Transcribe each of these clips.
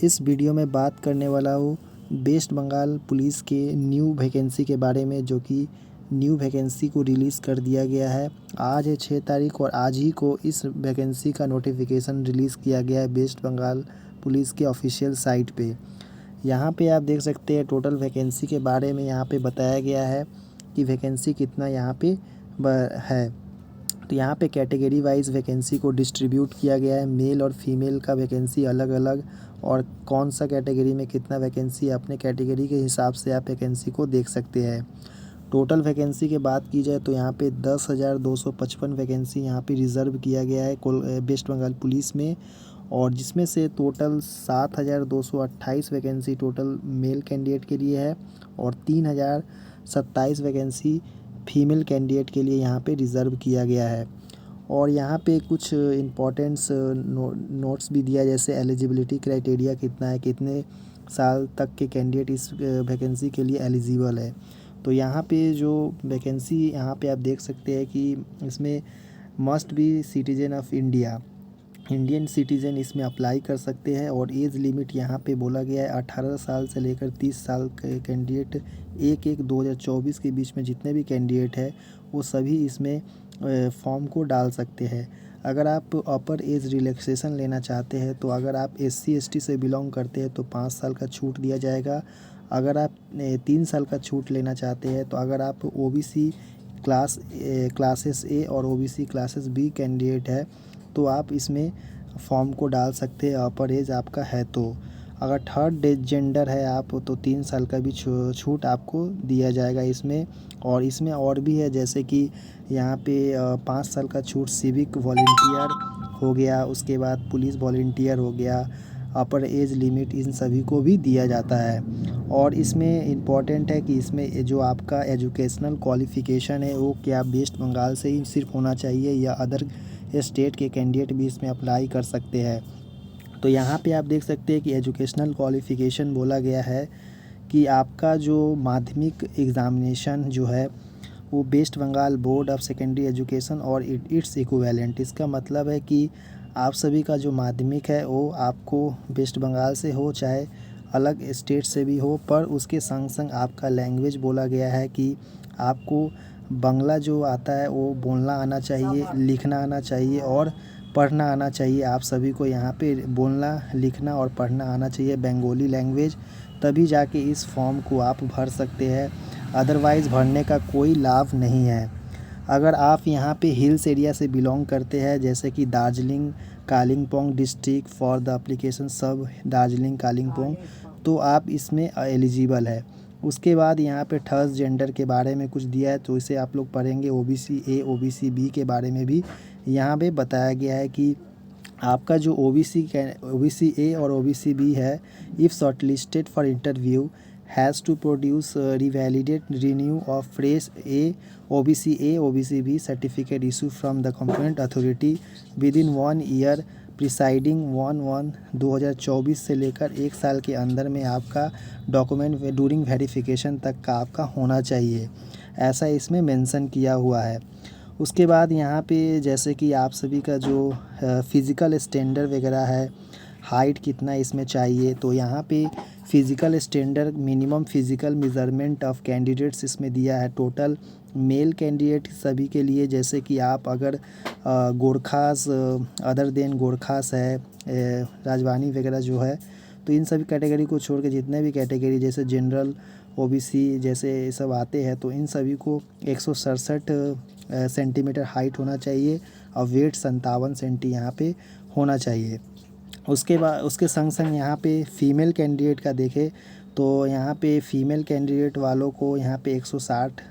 इस वीडियो में बात करने वाला हूँ वेस्ट बंगाल पुलिस के न्यू वैकेंसी के बारे में, जो कि न्यू वैकेंसी को रिलीज़ कर दिया गया है। आज है 6 तारीख और आज ही को इस वैकेंसी का नोटिफिकेशन रिलीज़ किया गया है वेस्ट बंगाल पुलिस के ऑफिशियल साइट पे। यहाँ पे आप देख सकते हैं टोटल वैकेंसी के बारे में यहाँ पे बताया गया है कि वैकेंसी कितना यहाँ पे है। तो यहाँ पे कैटेगरी वाइज वैकेंसी को डिस्ट्रीब्यूट किया गया है। मेल और फीमेल का वैकेंसी अलग अलग, और कौन सा कैटेगरी में कितना वैकेंसी, अपने कैटेगरी के हिसाब से आप वैकेंसी को देख सकते हैं। टोटल वैकेंसी की बात की जाए तो यहाँ पे 10,255 वैकेंसी यहाँ पे रिज़र्व किया गया है वेस्ट बंगाल पुलिस में, और जिसमें से total 7,228 vacancy total male candidate के लिए है और 3,027 वैकेंसी फीमेल कैंडिडेट के लिए यहाँ पे रिज़र्व किया गया है। और यहाँ पे कुछ इम्पोर्टेंट्स नोट्स भी दिया, जैसे एलिजिबिलिटी क्राइटेरिया कितना है, कितने साल तक के कैंडिडेट इस वैकेंसी के लिए एलिजिबल है। तो यहाँ पे जो वैकेंसी यहाँ पे आप देख सकते हैं कि इसमें must be citizen of Indian citizen इसमें अप्लाई कर सकते हैं। और एज लिमिट यहाँ पे बोला गया है 18 साल से लेकर 30 साल के कैंडिडेट 1/1/2024 के बीच में जितने भी कैंडिडेट हैं वो सभी इसमें फॉर्म को डाल सकते हैं। अगर आप अपर एज रिलैक्सेशन लेना चाहते हैं तो अगर आप SC ST से बिलोंग करते हैं तो 5 साल का छूट दिया जाएगा। अगर आप 3 साल का छूट लेना चाहते हैं तो अगर आप OBC क्लासेस A और OBC क्लासेस B कैंडिडेट है तो आप इसमें फॉर्म को डाल सकते हैं, अपर एज आपका है तो। अगर थर्ड जेंडर है आप तो 3 साल का भी छूट आपको दिया जाएगा इसमें। और इसमें और भी है, जैसे कि यहाँ पे 5 साल का छूट सिविक वॉलंटियर हो गया, उसके बाद पुलिस वॉलंटियर हो गया, अपर एज लिमिट इन सभी को भी दिया जाता है। और इसमें इम्पॉर्टेंट है कि इसमें जो आपका एजुकेशनल क्वालिफ़िकेशन है वो क्या वेस्ट बंगाल से ही सिर्फ होना चाहिए या अदर स्टेट के कैंडिडेट भी इसमें अप्लाई कर सकते हैं। तो यहाँ पे आप देख सकते हैं कि एजुकेशनल क्वालिफ़िकेशन बोला गया है कि आपका जो माध्यमिक एग्ज़ामिनेशन जो है वो West Bengal board of secondary education और इट्स इक्विवेलेंट, इसका मतलब है कि आप सभी का जो माध्यमिक है वो आपको वेस्ट बंगाल से हो चाहे अलग स्टेट से भी हो, पर उसके संग संग आपका लैंग्वेज बोला गया है कि आपको बंगला जो आता है वो बोलना आना चाहिए, लिखना आना चाहिए और पढ़ना आना चाहिए। आप सभी को यहाँ पे बोलना, लिखना और पढ़ना आना चाहिए बंगाली लैंग्वेज, तभी जाके इस फॉर्म को आप भर सकते हैं। अदरवाइज़ भरने का कोई लाभ नहीं है। अगर आप यहाँ पे हिल्स एरिया से बिलोंग करते हैं, जैसे कि Darjeeling Kalimpong district for the application सब दार्जिलिंग कालिम्पोंग, तो आप इसमें एलिजिबल है। उसके बाद यहाँ पे थर्ड जेंडर के बारे में कुछ दिया है, तो इसे आप लोग पढ़ेंगे। OBC A OBC B के बारे में भी यहाँ पे बताया गया है कि आपका जो OBC A और OBC B है, if shortlisted for interview has to produce revalidate renew of fresh OBC A OBC B certificate issue from the competent authority within 1 year preceding 1/1/2024 से लेकर 1 साल के अंदर में आपका डॉक्यूमेंट ड्यूरिंग वेरिफिकेशन तक का आपका होना चाहिए, ऐसा इसमें मेंशन किया हुआ है। उसके बाद यहाँ पे जैसे कि आप सभी का जो फ़िज़िकल स्टैंडर्ड वगैरह है, हाइट कितना इसमें चाहिए, तो यहाँ पे physical standard minimum physical measurement of candidates इसमें दिया है। टोटल मेल कैंडिडेट सभी के लिए, जैसे कि आप अगर गोरखास अदर देन गोरखास है, राजवानी वगैरह जो है, तो इन सभी कैटेगरी को छोड़ के जितने भी कैटेगरी जैसे जनरल OBC जैसे सब आते हैं, तो इन सभी को 167 सेंटीमीटर हाइट होना चाहिए और वेट 57 सेंटी यहाँ पे होना चाहिए। उसके बाद उसके संग संग यहाँ पे फ़ीमेल कैंडिडेट का देखें तो यहाँ पे फ़ीमेल कैंडिडेट वालों को यहाँ पे 160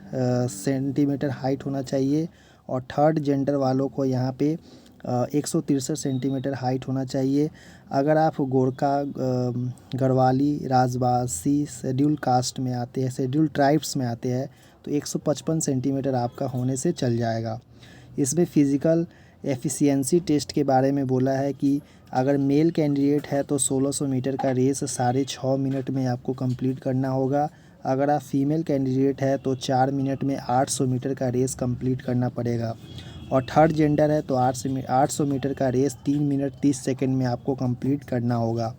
सेंटीमीटर हाइट होना चाहिए, और थर्ड जेंडर वालों को यहाँ पे 163 सेंटीमीटर हाइट होना चाहिए। अगर आप गोरखा गढ़वाली राजवासी शेड्यूल कास्ट में आते हैं, शेड्यूल ट्राइब्स में आते हैं, तो 155 सेंटीमीटर आपका होने से चल जाएगा। इसमें फ़िज़िकल एफिशिएंसी टेस्ट के बारे में बोला है कि अगर मेल कैंडिडेट है तो 1600 मीटर का रेस 6.5 मिनट में आपको कंप्लीट करना होगा। अगर आप फीमेल कैंडिडेट है तो 4 मिनट में 800 मीटर का रेस कंप्लीट करना पड़ेगा। और थर्ड जेंडर है तो 800 मीटर का रेस 3 मिनट 30 सेकंड में आपको कंप्लीट करना होगा।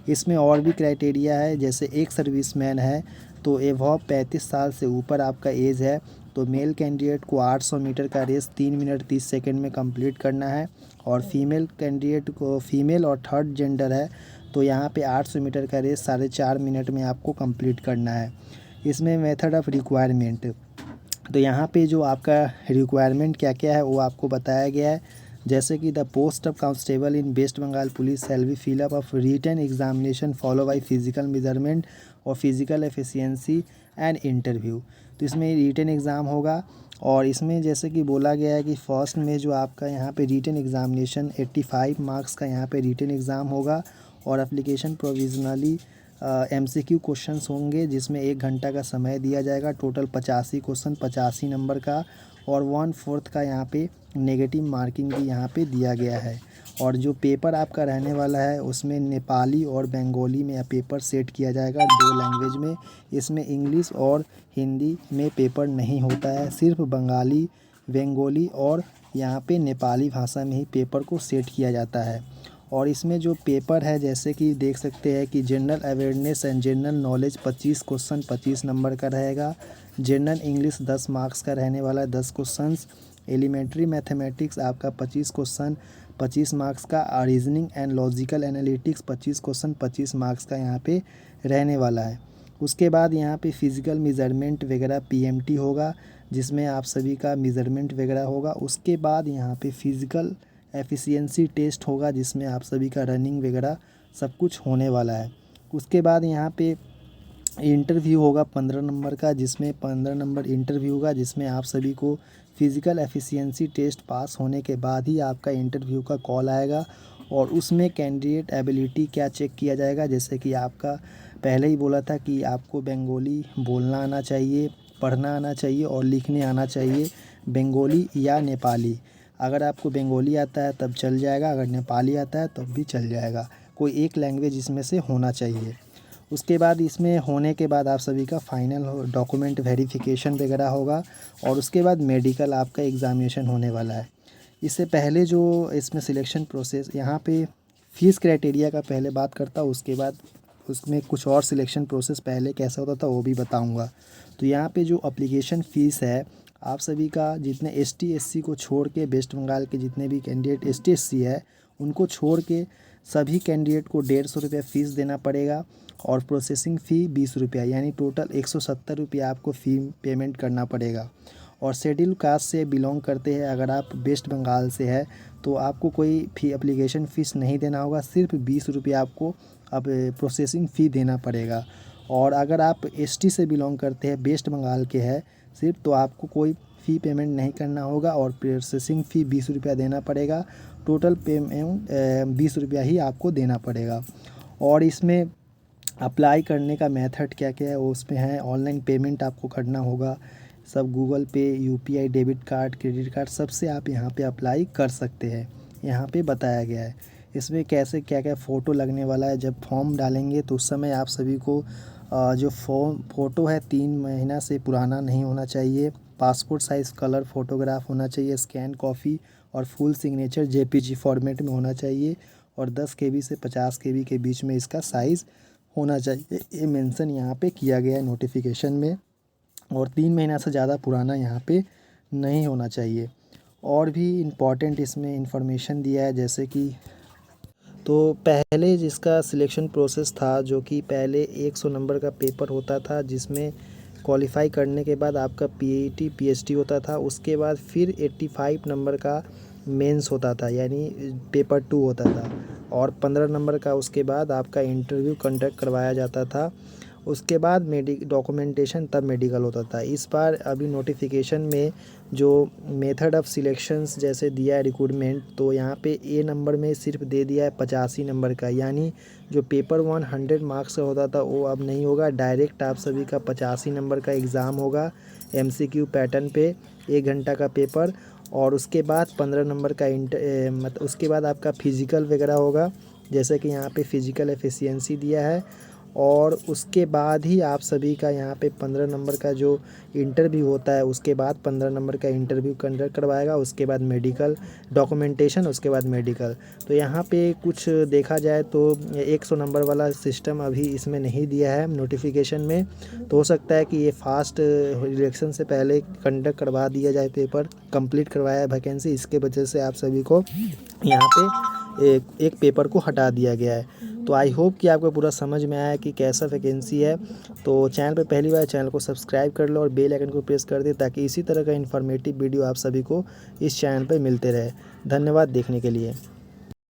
इसमें और भी क्राइटेरिया है, जैसे एक सर्विसमैन है तो एवॉव 35 साल से ऊपर आपका एज है तो मेल कैंडिडेट को 800 मीटर का रेस 3 मिनट 30 सेकंड में कंप्लीट करना है। और फीमेल कैंडिडेट को, फीमेल और थर्ड जेंडर है तो यहाँ पे 800 मीटर का रेस 4.5 मिनट में आपको कंप्लीट करना है। इसमें मेथड ऑफ रिक्वायरमेंट, तो यहाँ पे जो आपका रिक्वायरमेंट क्या क्या है वो आपको बताया गया है। जैसे कि the post of constable in West Bengal police shall be fill up of written examination follow by physical measurement और फिजिकल एफिशिएंसी एंड इंटरव्यू। तो इसमें रिटन एग्ज़ाम होगा और इसमें जैसे कि बोला गया है कि फर्स्ट में जो आपका यहाँ पे रिटन एग्ज़ामिनेशन 85 मार्क्स का यहाँ पे रिटन एग्ज़ाम होगा और एप्लीकेशन प्रोविजनली MCQ क्वेश्चंस होंगे जिसमें 1 घंटा का समय दिया जाएगा। टोटल 85 क्वेश्चन 85 नंबर का और 1/4 का यहाँ पे नेगेटिव मार्किंग भी यहाँ पे दिया गया है। और जो पेपर आपका रहने वाला है उसमें नेपाली और बंगाली में पेपर सेट किया जाएगा 2 लैंग्वेज में। इसमें इंग्लिश और हिंदी में पेपर नहीं होता है, सिर्फ बंगाली, बंगाली और यहाँ पे नेपाली भाषा में ही पेपर को सेट किया जाता है। और इसमें जो पेपर है जैसे कि देख सकते हैं कि general awareness and general knowledge 25 question 25 number का रहेगा। जनरल इंग्लिश 10 मार्क्स का रहने वाला है 10 क्वेश्चंस। एलिमेंट्री मैथमेटिक्स आपका 25 क्वेश्चन 25 मार्क्स का। Reasoning and logical analytics 25 question 25 marks का यहाँ पे रहने वाला है। उसके बाद यहाँ पे फिज़िकल मेज़रमेंट वगैरह PMT होगा जिसमें आप सभी का मेज़रमेंट वगैरह होगा। उसके बाद यहाँ पे फिज़िकल एफिशिएंसी टेस्ट होगा जिसमें आप सभी का रनिंग वगैरह सब कुछ होने वाला है। उसके बाद यहाँ पे इंटरव्यू होगा 15 नंबर का, जिसमें 15 नंबर इंटरव्यू होगा जिसमें आप सभी को फिज़िकल एफिशिएंसी टेस्ट पास होने के बाद ही आपका इंटरव्यू का कॉल आएगा। और उसमें कैंडिडेट एबिलिटी क्या चेक किया जाएगा, जैसे कि आपका पहले ही बोला था कि आपको बंगाली बोलना आना चाहिए, पढ़ना आना चाहिए और लिखने आना चाहिए, बंगाली या नेपाली। अगर आपको बंगाली आता है तब चल जाएगा, अगर नेपाली आता है तब भी चल जाएगा, कोई एक लैंग्वेज इसमें से होना चाहिए। उसके बाद इसमें होने के बाद आप सभी का फाइनल डॉक्यूमेंट वेरिफिकेशन वगैरह होगा और उसके बाद मेडिकल आपका एग्ज़ामिनेशन होने वाला है। इससे पहले जो इसमें सिलेक्शन प्रोसेस, यहाँ पे फ़ीस क्राइटेरिया का पहले बात करता हूँ, उसके बाद उसमें कुछ और सिलेक्शन प्रोसेस पहले कैसा होता था वो भी बताऊँगा। तो यहाँ पे जो एप्लीकेशन फ़ीस है आप सभी का, जितने ST SC को छोड़ के, वेस्ट बंगाल के जितने भी कैंडिडेट ST SC है उनको छोड़ के सभी कैंडिडेट को 150 रुपया फ़ीस देना पड़ेगा और प्रोसेसिंग फ़ी 20 रुपया, यानी टोटल 170 रुपया आपको फ़ी पेमेंट करना पड़ेगा। और शेड्यूल कास्ट से बिलोंग करते हैं अगर आप वेस्ट बंगाल से है तो आपको कोई फ़ी एप्लीकेशन फ़ीस नहीं देना होगा, सिर्फ 20 रुपया आपको अब प्रोसेसिंग फ़ी देना पड़ेगा। और अगर आप ST से बिलोंग करते हैं, वेस्ट बंगाल के हैं सिर्फ, तो आपको कोई फ़ी पेमेंट नहीं करना होगा और प्रोसेसिंग फ़ी 20 रुपया देना पड़ेगा। टोटल पेमेंट 20 रुपया ही आपको देना पड़ेगा। और इसमें अप्लाई करने का मेथड क्या क्या है वो उसमें है। ऑनलाइन पेमेंट आपको करना होगा, सब गूगल पे, UPI, debit card, credit card, सबसे आप यहाँ पे अप्लाई कर सकते हैं, यहाँ पे बताया गया है। इसमें कैसे क्या क्या फ़ोटो लगने वाला है, जब फॉर्म डालेंगे तो उस समय आप सभी को जो फ़ोटो है 3 महीना से पुराना नहीं होना चाहिए, पासपोर्ट साइज़ कलर फ़ोटोग्राफ होना चाहिए, स्कैन कॉपी और फुल सिग्नेचर JPG फॉर्मेट में होना चाहिए और 10 KB से 50 KB के बीच में इसका साइज़ होना चाहिए। ये मेंशन यहाँ पे किया गया है नोटिफिकेशन में। और 3 महीना से ज़्यादा पुराना यहाँ पे नहीं होना चाहिए। और भी इम्पॉर्टेंट इसमें इंफॉर्मेशन दिया है, जैसे कि तो पहले जिसका सिलेक्शन प्रोसेस था, जो कि पहले 100 नंबर का पेपर होता था जिसमें क्वालिफाई करने के बाद आपका PAT PhD होता था। उसके बाद फिर 85 नंबर का मेंस होता था, यानी पेपर 2 होता था और 15 नंबर का उसके बाद आपका इंटरव्यू कंडक्ट करवाया जाता था। उसके बाद डॉक्यूमेंटेशन, तब मेडिकल होता था। इस बार अभी नोटिफिकेशन में जो मेथड ऑफ सिलेक्शंस जैसे दिया है रिक्रूटमेंट, तो यहाँ पे A नंबर में सिर्फ दे दिया है 85 नंबर का, यानी जो पेपर 100 मार्क्स का होता था वो अब नहीं होगा। डायरेक्ट आप सभी का 85 नंबर का एग्ज़ाम होगा MCQ पैटर्न पे, 1 घंटा का पेपर। और उसके बाद 15 नंबर का उसके बाद आपका फ़िज़िकल वगैरह होगा, जैसे कि यहाँ पे फ़िज़िकल एफिशिएंसी दिया है और उसके बाद ही आप सभी का यहाँ पे 15 नंबर का जो इंटरव्यू होता है, उसके बाद 15 नंबर का इंटरव्यू कंडक्ट करवाएगा, उसके बाद मेडिकल डॉक्यूमेंटेशन, उसके बाद मेडिकल। तो यहाँ पे कुछ देखा जाए तो 100 नंबर वाला सिस्टम अभी इसमें नहीं दिया है नोटिफिकेशन में। तो हो सकता है कि ये फास्ट इलेक्शन से पहले कंडक्ट करवा दिया जाए, पेपर कंप्लीट करवाया है वैकेंसी, इसके वजह से आप सभी को यहाँ पे एक पेपर को हटा दिया गया है। तो आई होप कि आपको पूरा समझ में आया कि कैसा वैकेंसी है। तो चैनल पे पहली बार, चैनल को सब्सक्राइब कर लो और बेल आइकन को प्रेस कर दे, ताकि इसी तरह का इन्फॉर्मेटिव वीडियो आप सभी को इस चैनल पे मिलते रहे। धन्यवाद देखने के लिए।